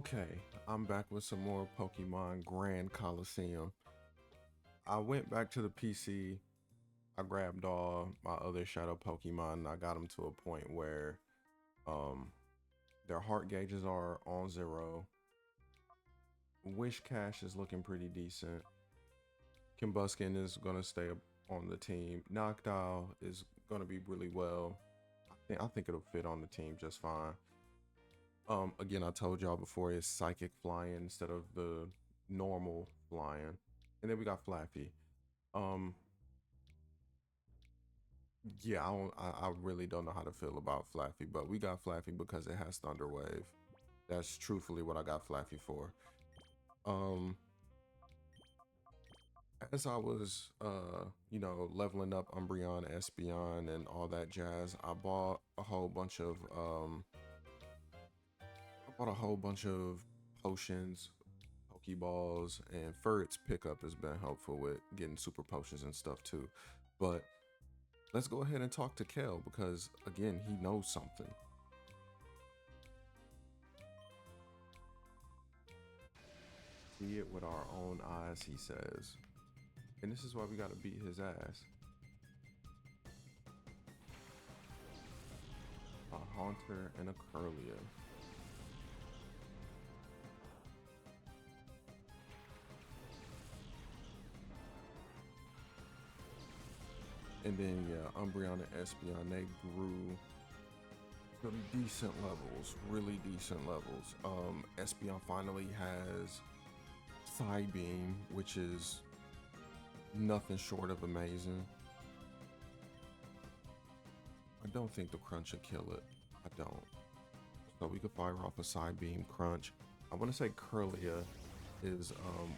Okay, I'm back with some more Pokemon Grand Colosseum. I went back to the PC. I grabbed all my other shadow Pokemon and I got them to a point where um their heart gauges are on 0. Wish Cash is looking pretty decent. Combuskin is gonna stay on the team. Noctowl is gonna be really well. I think it'll fit on the team just fine. Again, I told y'all before it's psychic flying instead of the normal flying. And then we got Flappy. Um, yeah, I really don't know how to feel about Flappy, but we got Flappy because it has Thunder Wave. That's truthfully what I got Flappy for. Um, as I was leveling up Umbreon, Espeon, and all that jazz, I bought a whole bunch of potions, Pokeballs, and Furret's pickup has been helpful with getting super potions and stuff too. But let's go ahead and talk to Kel because again, he knows something. See it with our own eyes, he says. And this is why we gotta beat his ass. A Haunter and a Curlia. And then yeah, Umbreon and Espeon, they grew some decent levels, really decent levels. Espeon finally has Psybeam, which is nothing short of amazing. I don't think the Crunch will kill it. I don't. So we could fire off a Psybeam Crunch. I want to say Curlia is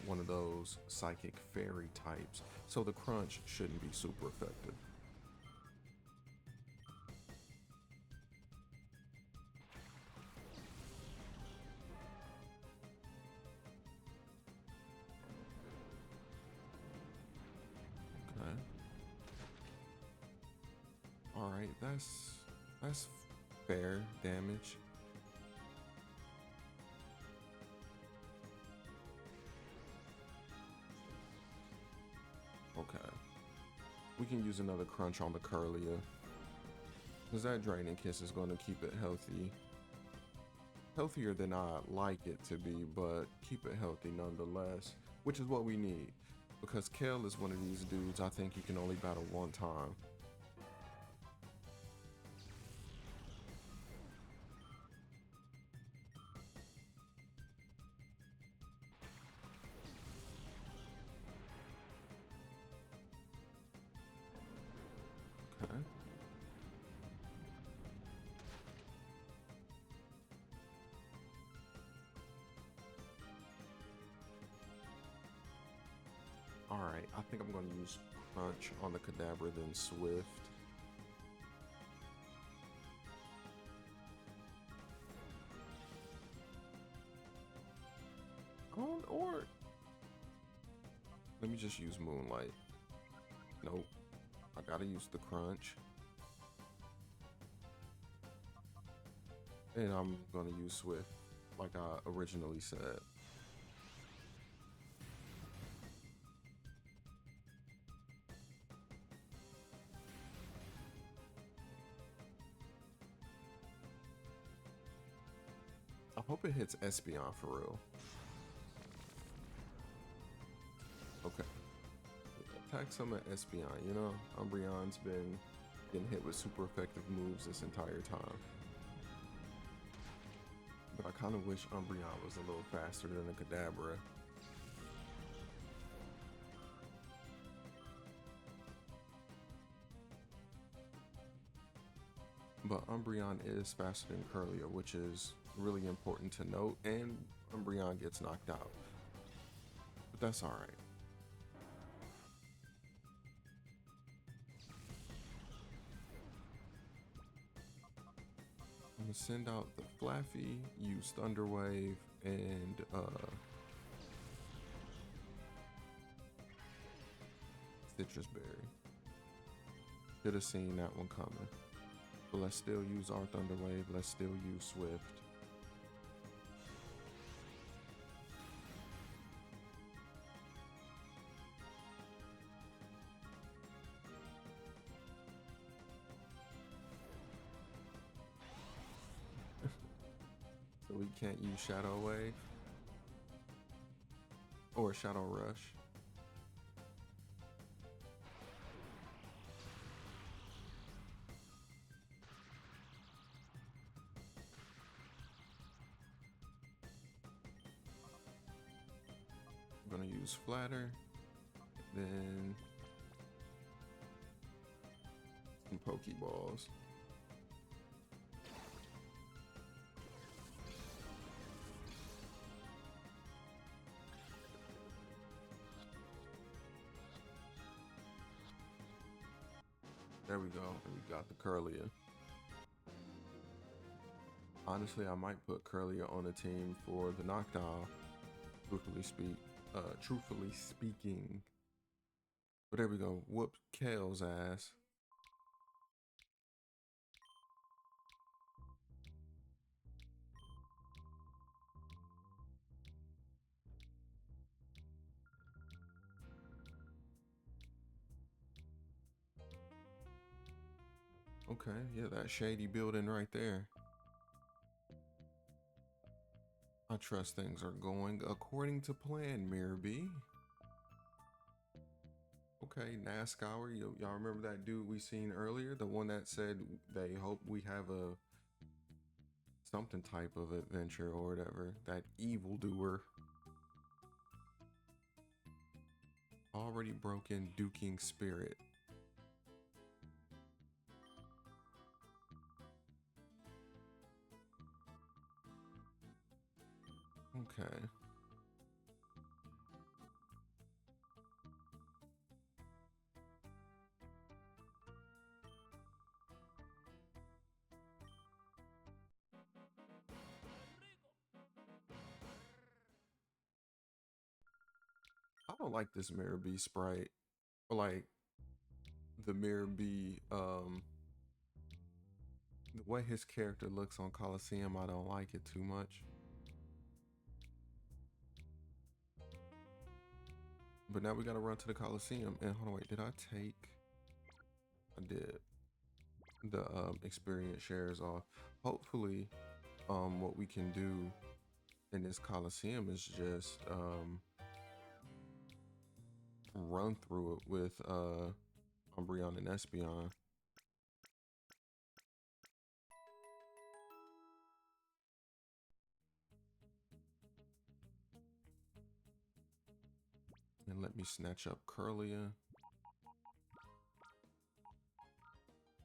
one of those psychic fairy types, so the Crunch shouldn't be super effective. Okay. All right, that's fair damage. Okay. We can use another Crunch on the Curlia. Because that Draining Kiss is going to keep it healthy. Healthier than I like it to be, but keep it healthy nonetheless. Which is what we need. Because Kel is one of these dudes I think you can only battle one time. Okay. Alright, I think I'm going to use Crunch on the Kadabra, then Swift. Or let me just use Moonlight. Nope. I gotta use the Crunch. And I'm gonna use Swift, like I originally said. I hope it hits Espeon for real. Okay. Attack some at Espeon, you know? Umbreon's been getting hit with super effective moves this entire time. But I kind of wish Umbreon was a little faster than the Kadabra. But Umbreon is faster than Curlia, which is really important to note, and Umbreon gets knocked out. But that's alright. I'm gonna send out the Flaffy, use Thunder Wave, and Citrus Berry. Should have seen that one coming. But let's still use our Thunder Wave. Let's still use Swift. we can't use Shadow Wave or Shadow Rush. I'm gonna use Flatter, then some Pokeballs. There we go. And we got the Curlia. Honestly, I might put Curlia on the team for the Noctowl. Truthfully speaking. But there we go. Whoop Kale's ass. Okay, yeah, that shady building right there. I trust things are going according to plan, Miror B. Okay, NASCAR, y'all remember that dude we seen earlier? The one that said they hope we have a something type of adventure or whatever. That evildoer. Already broken duking spirit. Okay. I don't like this Miror B sprite. Like the Miror B, the way his character looks on Colosseum, I don't like it too much. But now we gotta run to the Colosseum. And hold on, wait, did I take? I did. The experience shares off. Hopefully, what we can do in this Colosseum is just run through it with Umbreon and Espeon. And let me snatch up Curlia.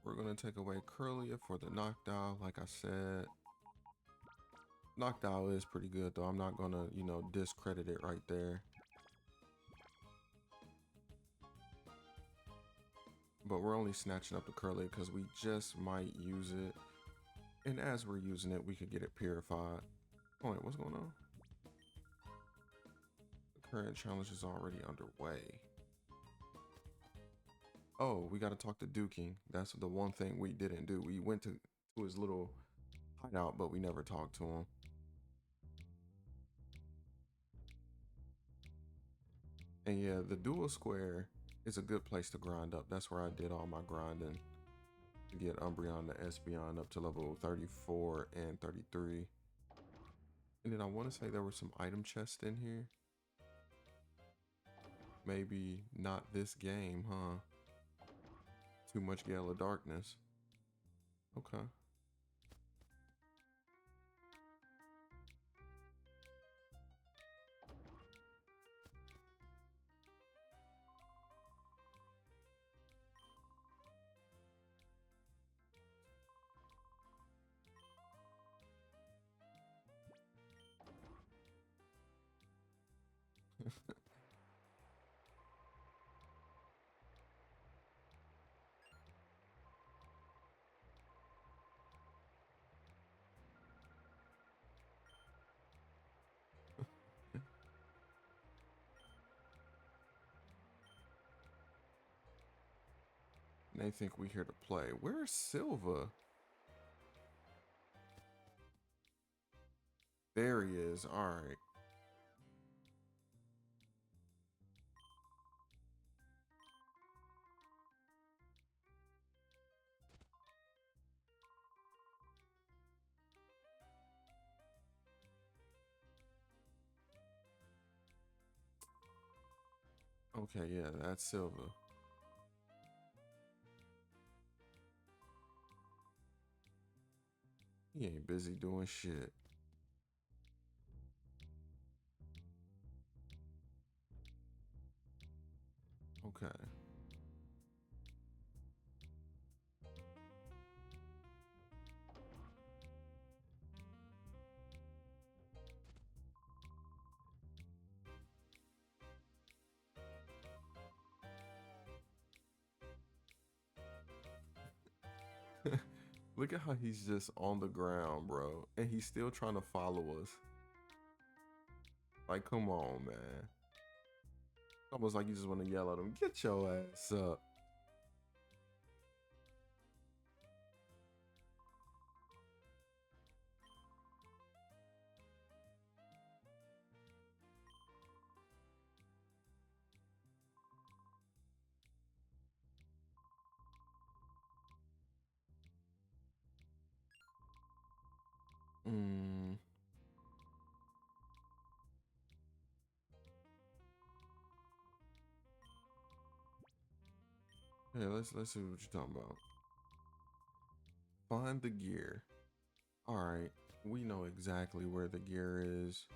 We're gonna take away Curlia for the Noctowl, like I said. Noctowl is pretty good though. I'm not gonna, you know, discredit it right there. But we're only snatching up the Curlia because we just might use it. And as we're using it, we could get it purified. Oh wait, what's going on? The current challenge is already underway. Oh, we got to talk to Duking. That's the one thing we didn't do. We went to his little hideout, but we never talked to him. And yeah, the dual square is a good place to grind up. That's where I did all my grinding to get Umbreon to Espeon up to level 34 and 33. And then I want to say there were some item chests in here. Maybe not this game, huh? Too much Gale of Darkness. Okay. They think we here to play. Where's Silva? There he is. All right. Okay, yeah, that's silver. He ain't busy doing shit. Okay. Look at how he's just on the ground, bro. And he's still trying to follow us. Like, come on, man. Almost like you just want to yell at him, get your ass up. Mm. Yeah, let's see what you're talking about. Find the gear. All right, we know exactly where the gear is,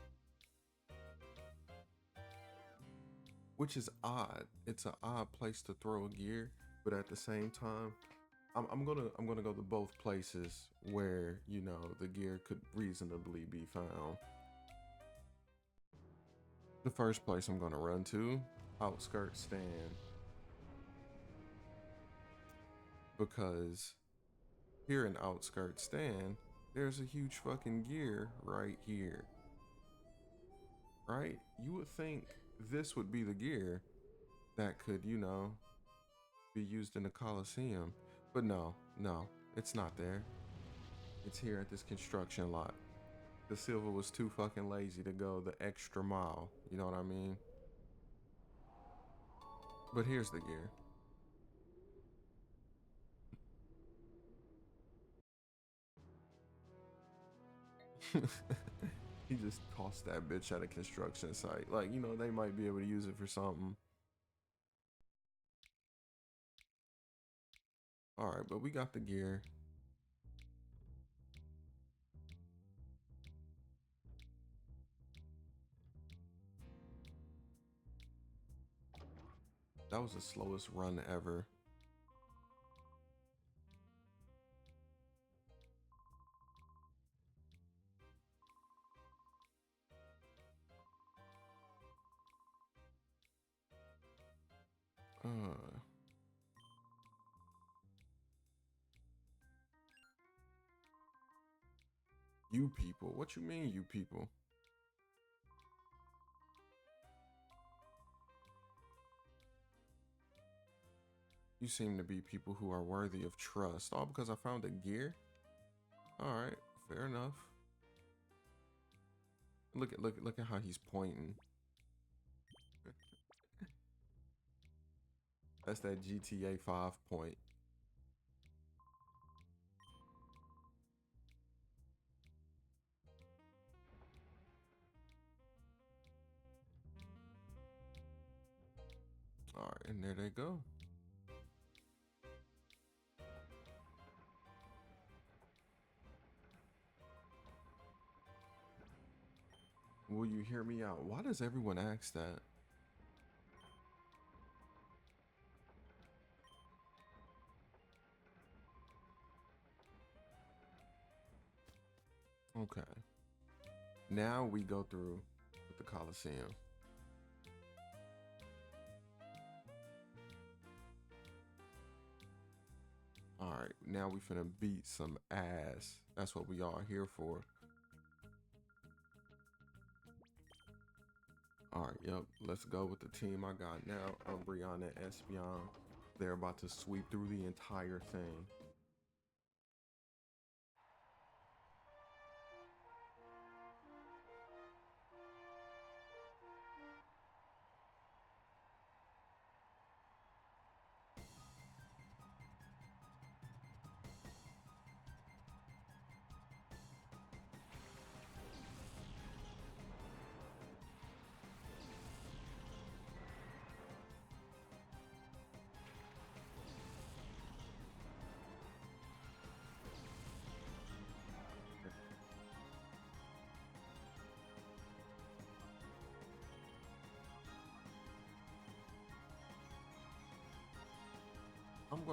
which is odd. It's an odd place to throw a gear, but at the same time, I'm gonna go to both places where the gear could reasonably be found. The first place I'm gonna run to, outskirt stand, because here in outskirt stand, there's a huge fucking gear right here. Right? You would think this would be the gear that could, be used in the Colosseum. But no, it's not there. It's here at this construction lot. The silver was too fucking lazy to go the extra mile. You know what I mean? But here's the gear. He just tossed that bitch at a construction site. Like, they might be able to use it for something. All right, but we got the gear. That was the slowest run ever. Uh, you people. What you mean, you people? You seem to be people who are worthy of trust. All because I found a gear? All right, fair enough. Look at how he's pointing. That's that GTA 5 point. All right, and there they go. Will you hear me out? Why does everyone ask that? Okay. Now we go through with the Colosseum. All right, now we finna beat some ass. That's what we all here for. All right, yep. Let's go with the team I got now. Brianna and Espion. They're about to sweep through the entire thing.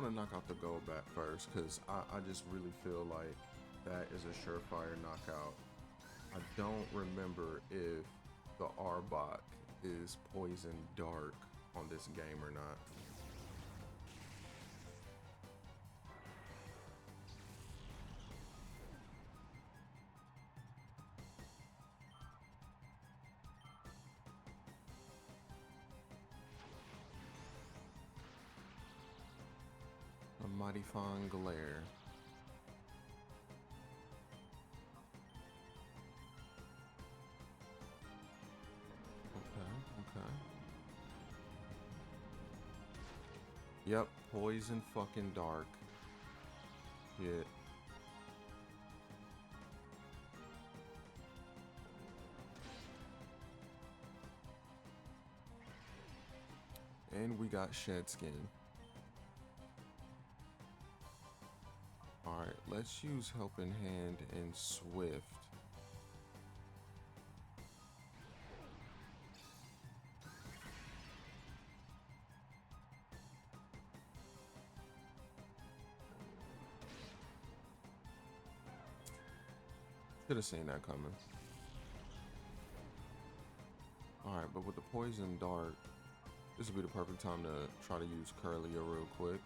gonna knock out the Golbat first because I just really feel like that is a surefire knockout. I don't remember if the Arbok is poison dark on this game or not. A mighty fine glare. Okay. Yep, poison fucking dark. Yeah. And we got Shed Skin. Alright, let's use Helping Hand and Swift. Should have seen that coming. Alright, but with the Poison Dart, this would be the perfect time to try to use Curlia real quick.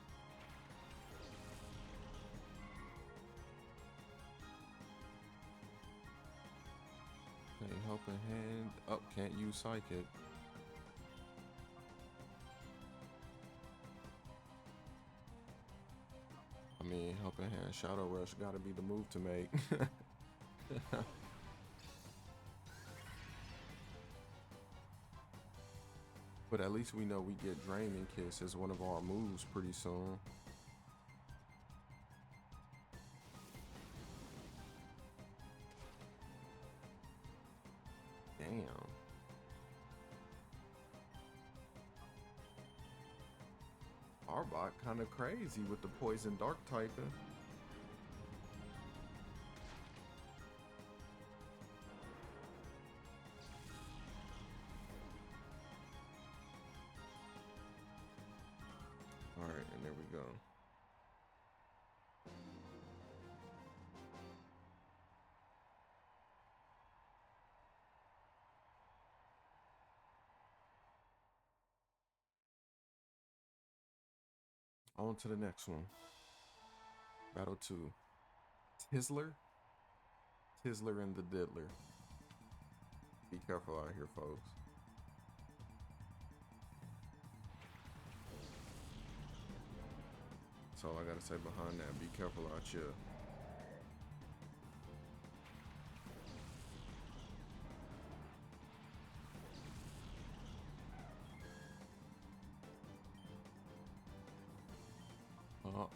Okay, Helping Hand. Oh, can't use Psychic. I mean, Helping Hand, Shadow Rush gotta be the move to make. But at least we know we get Draining Kiss as one of our moves pretty soon. Damn. Arbok kind of crazy with the Poison Dark typing. Alright, and there we go. On to the next one. Battle 2. Tizzler? Tizzler and the Diddler. Be careful out here, folks. That's all I gotta say behind that. Be careful out here.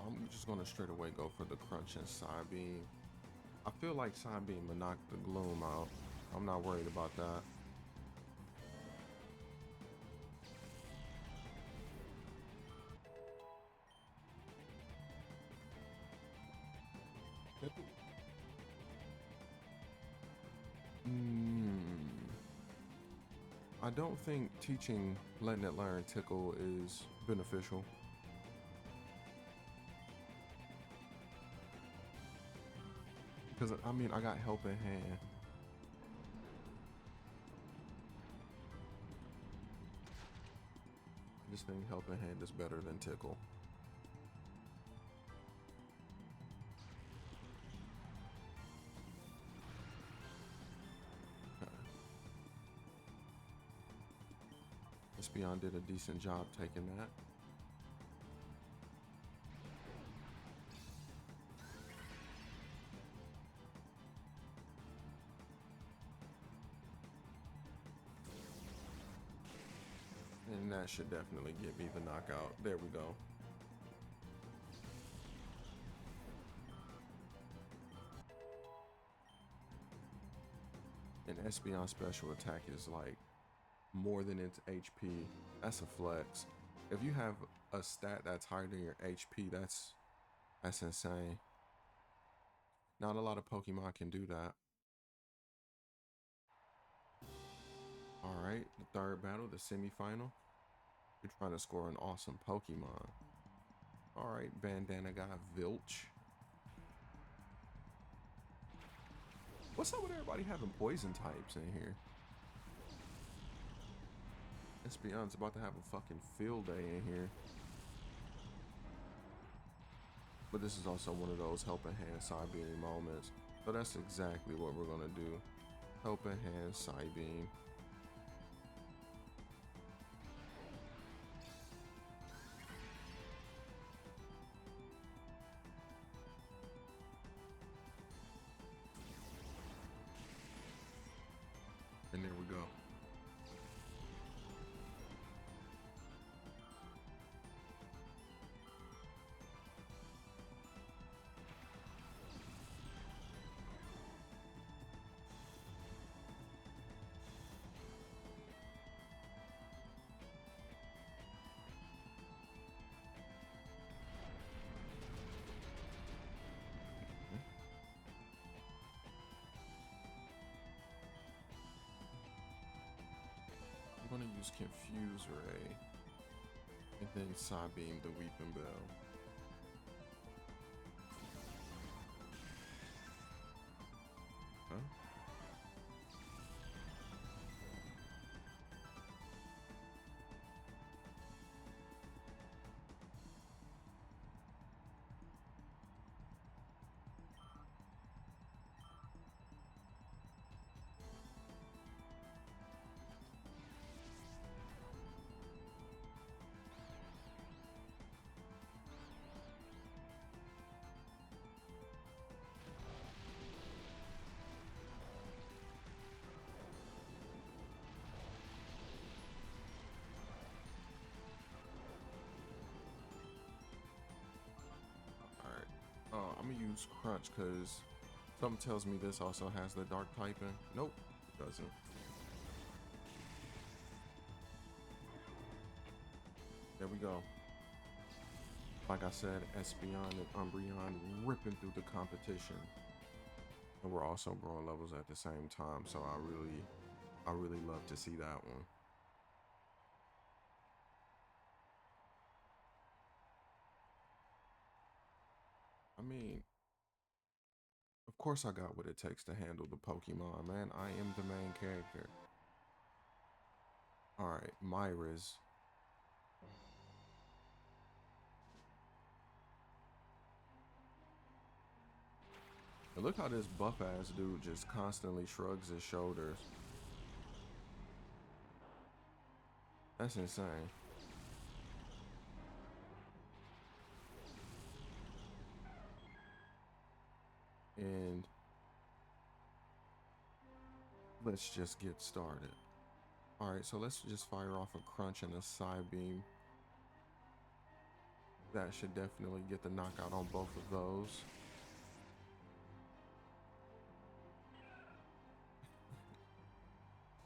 I'm just gonna straight away go for the Crunch and Side Beam. I feel like Side Beam will knock the Gloom out. I'm not worried about that. I don't think teaching letting it learn Tickle is beneficial. Because, I mean, I got Helping Hand. I just think Helping Hand is better than Tickle. Espeon did a decent job taking that. And that should definitely get me the knockout. There we go. And Espeon special attack is like more than its HP. That's a flex. If you have a stat that's higher than your HP, that's insane. Not a lot of Pokemon can do that. Alright, the third battle, the semifinal. You're trying to score an awesome Pokemon. All right, bandana guy Vilch. What's up with everybody having poison types in here? Espeon's about to have a fucking field day in here. But this is also one of those helping hand side beam moments. So that's exactly what we're gonna do. Helping hand side beam. And there we go. I'm gonna use Confuse Ray and then side beam the Weeping Bell. Huh? I'm gonna use Crunch because something tells me this also has the dark typing. Nope, it doesn't. There we go. Like I said, Espeon and Umbreon ripping through the competition. And we're also growing levels at the same time, so I really love to see that one. I mean, of course I got what it takes to handle the Pokemon, man. I am the main character. Alright, Myra's. And look how this buff-ass dude just constantly shrugs his shoulders. That's insane. And let's just get started. All right, so let's just fire off a Crunch and a Side Beam. That should definitely get the knockout on both of those.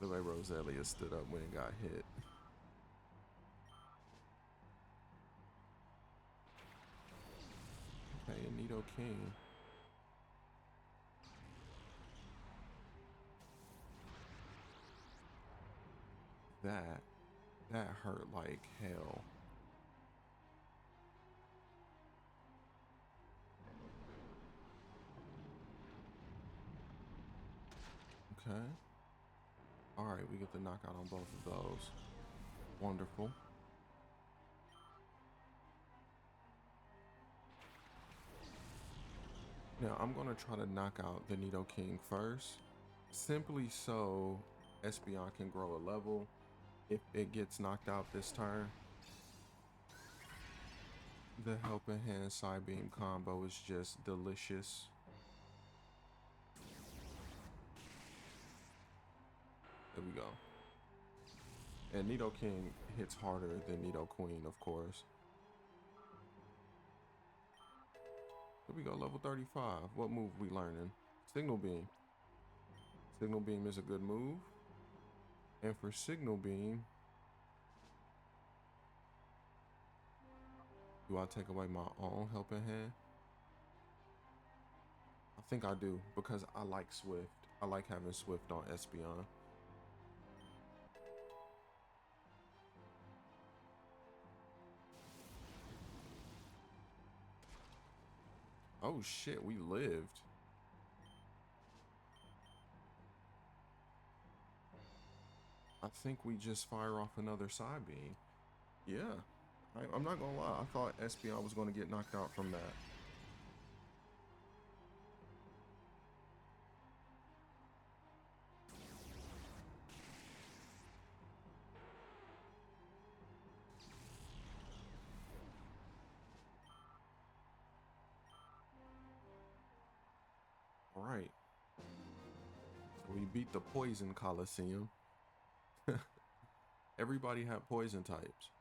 The way Roselia stood up when it got hit. Okay, and Nidoking. That hurt like hell. Okay. All right, we get the knockout on both of those. Wonderful. Now I'm gonna try to knock out the Nidoking first, simply so Espeon can grow a level if it gets knocked out this turn. The Helping Hand Side Beam combo is just delicious. There we go. And Nidoking hits harder than Nidoqueen, of course. Here we go, level 35. What move we learning? Signal Beam. Signal Beam is a good move. And for Signal Beam, do I take away my own Helping Hand? I think I do, because I like Swift. I like having Swift on Espeon. Oh shit, we lived. I think we just fire off another side beam. Yeah, I'm not gonna lie. I thought Espeon was gonna get knocked out from that. All right, so we beat the Poison Colosseum. Everybody had poison types.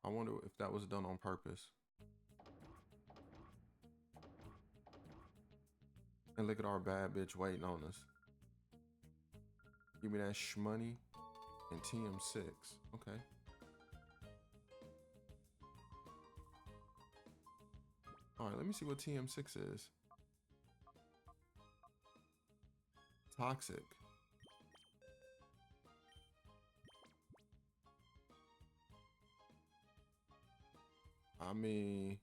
I wonder if that was done on purpose. And look at our bad bitch waiting on us. Give me that shmoney and TM6. Okay. All right, let me see what TM6 is. Toxic. I mean,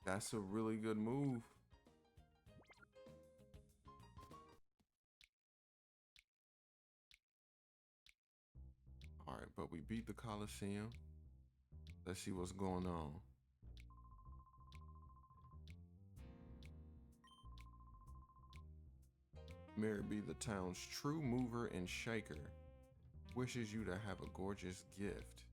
that's a really good move. All right, but we beat the Colosseum. Let's see what's going on. Miror be the town's true mover and shaker. Wishes you to have a gorgeous gift.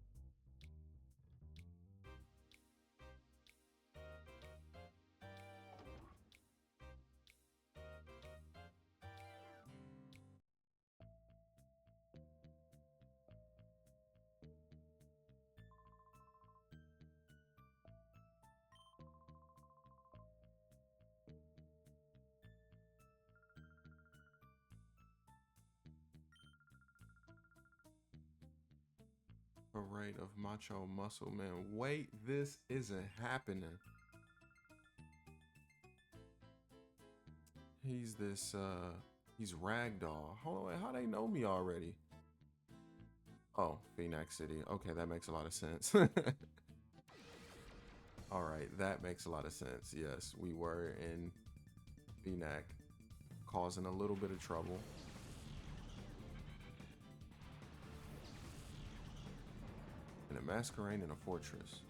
Parade of macho muscle man. Wait, this isn't happening. He's this he's Ragdoll. Hold on, how they know me already? Oh, Phoenix City. Okay, that makes a lot of sense. All right, that makes a lot of sense. Yes, we were in Phoenix, causing a little bit of trouble. And a masquerade in a fortress.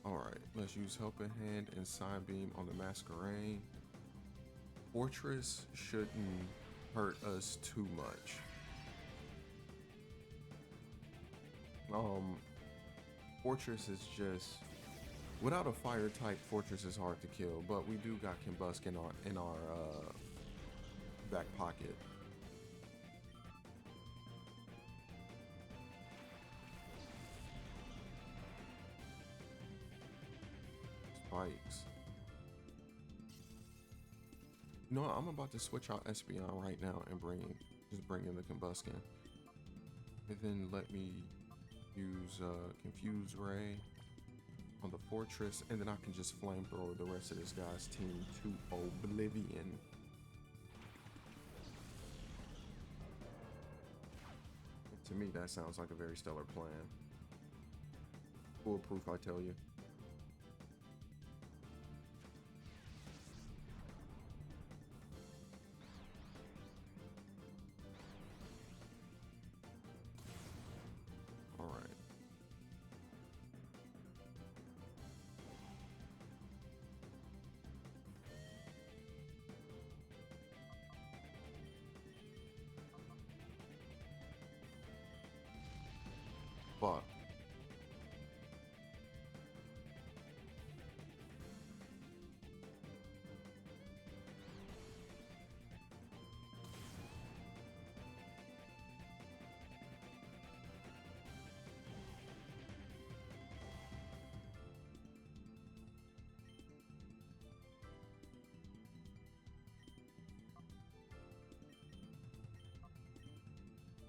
Alright, let's use Helping Hand and Side Beam on the Masquerade. Fortress shouldn't hurt us too much. Fortress is just... Without a fire type, Fortress is hard to kill, but we do got Combusk in our back pocket. Spikes. You know what? I'm about to switch out Espeon right now and just bring in the Combuskin. And then let me use Confuse Ray on the Fortress, and then I can just flamethrower the rest of this guy's team to oblivion. To me, that sounds like a very stellar plan. Foolproof, I tell you. All right. But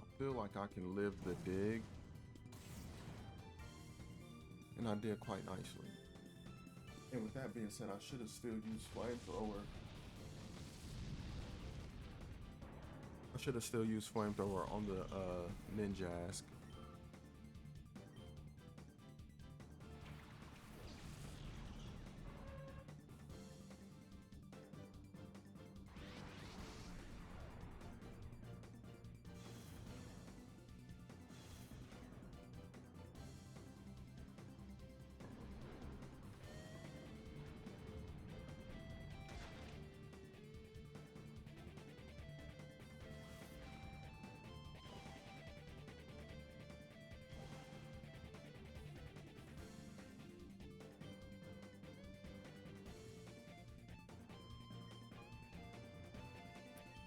I feel like I can live the dig. And I did quite nicely. And with that being said, I should have still used flamethrower. I should have still used flamethrower on the ninja ask.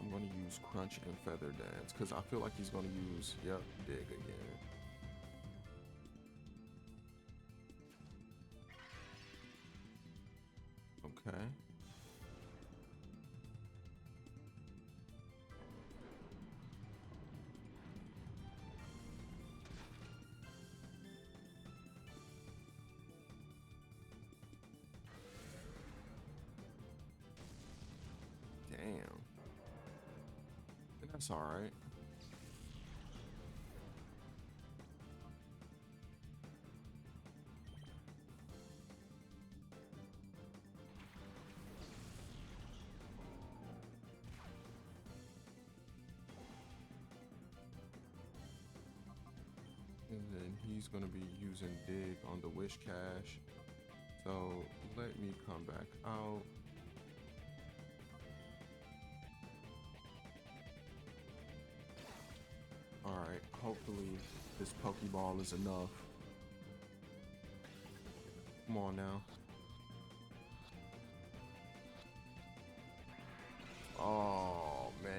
I'm gonna use Crunch and Feather Dance because I feel like he's gonna use, yep, Dig again. Okay. Damn. And that's alright. And then he's gonna be using Dig on the Wish Cache. So let me come back out. Alright, hopefully this Pokeball is enough. Come on now. Oh man.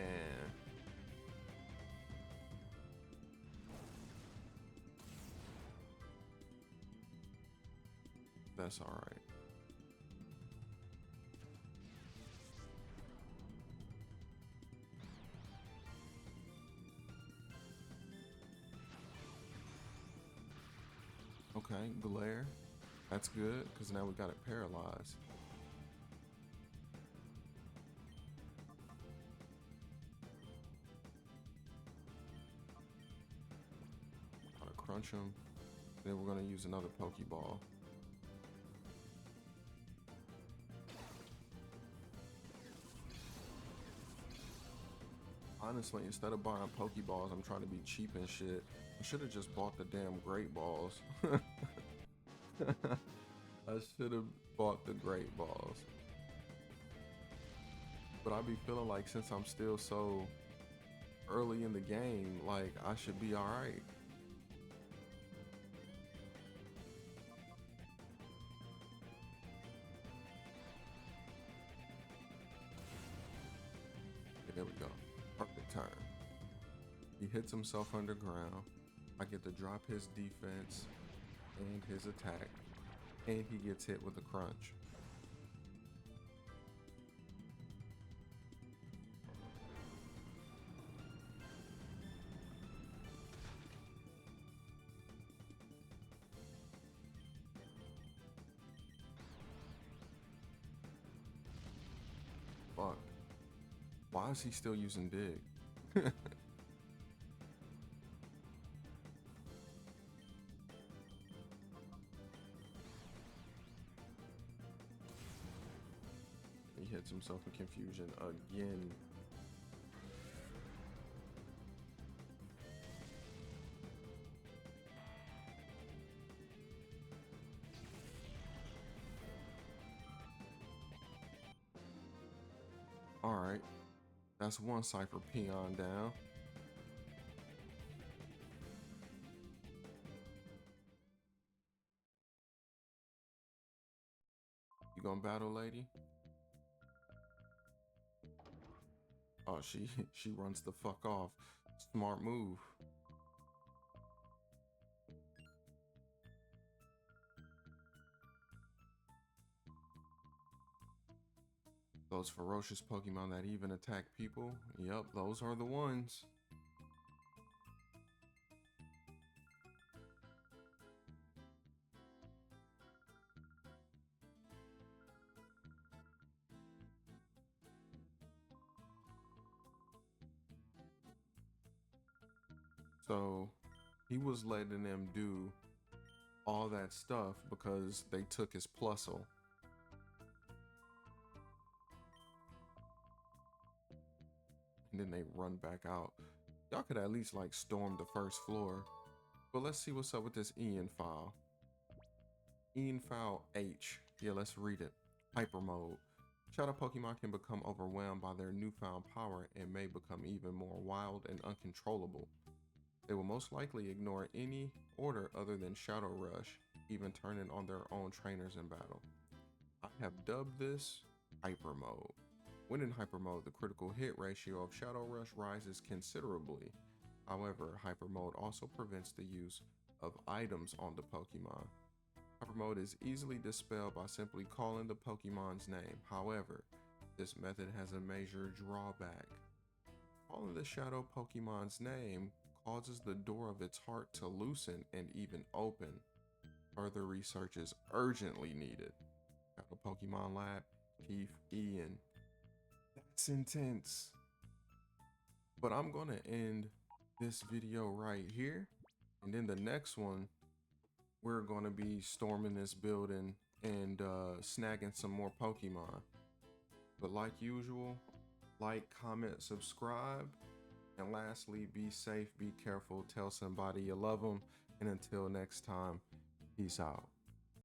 That's alright. Okay, Glare. That's good, because now we got it paralyzed. Gotta crunch him. Then we're gonna use another Pokeball. Honestly, instead of buying Pokeballs, I'm trying to be cheap and shit. I should have just bought the damn Great Balls. I should have bought the Great Balls. But I be feeling like since I'm still so early in the game, like I should be alright. There we go. Perfect turn. He hits himself underground. I get to drop his defense and his attack. And he gets hit with a crunch. Fuck. Why is he still using Dig? He hits himself in confusion again. Alright. That's one Cypher Peon down. You gonna battle, lady? Oh, she runs the fuck off. Smart move. Those ferocious Pokemon that even attack people. Yep, those are the ones. So he was letting them do all that stuff because they took his plusle. And then they run back out. Y'all could at least like storm the first floor. But let's see what's up with this Ian file. Ian file H. Yeah, let's read it. Hyper mode. Shadow Pokemon can become overwhelmed by their newfound power and may become even more wild and uncontrollable. They will most likely ignore any order other than Shadow Rush, even turning on their own trainers in battle. I have dubbed this Hyper Mode. When in Hyper Mode, the critical hit ratio of Shadow Rush rises considerably. However, Hyper Mode also prevents the use of items on the Pokemon. Hyper Mode is easily dispelled by simply calling the Pokemon's name. However, this method has a major drawback. Calling the Shadow Pokemon's name causes the door of its heart to loosen and even open. Further research is urgently needed. Shadow Pokemon Lab, Keith, Ian. That's intense. But I'm gonna end this video right here. And then the next one, we're gonna be storming this building and snagging some more Pokemon. But like usual, like, comment, subscribe. And lastly, be safe, be careful, tell somebody you love them. And until next time, peace out.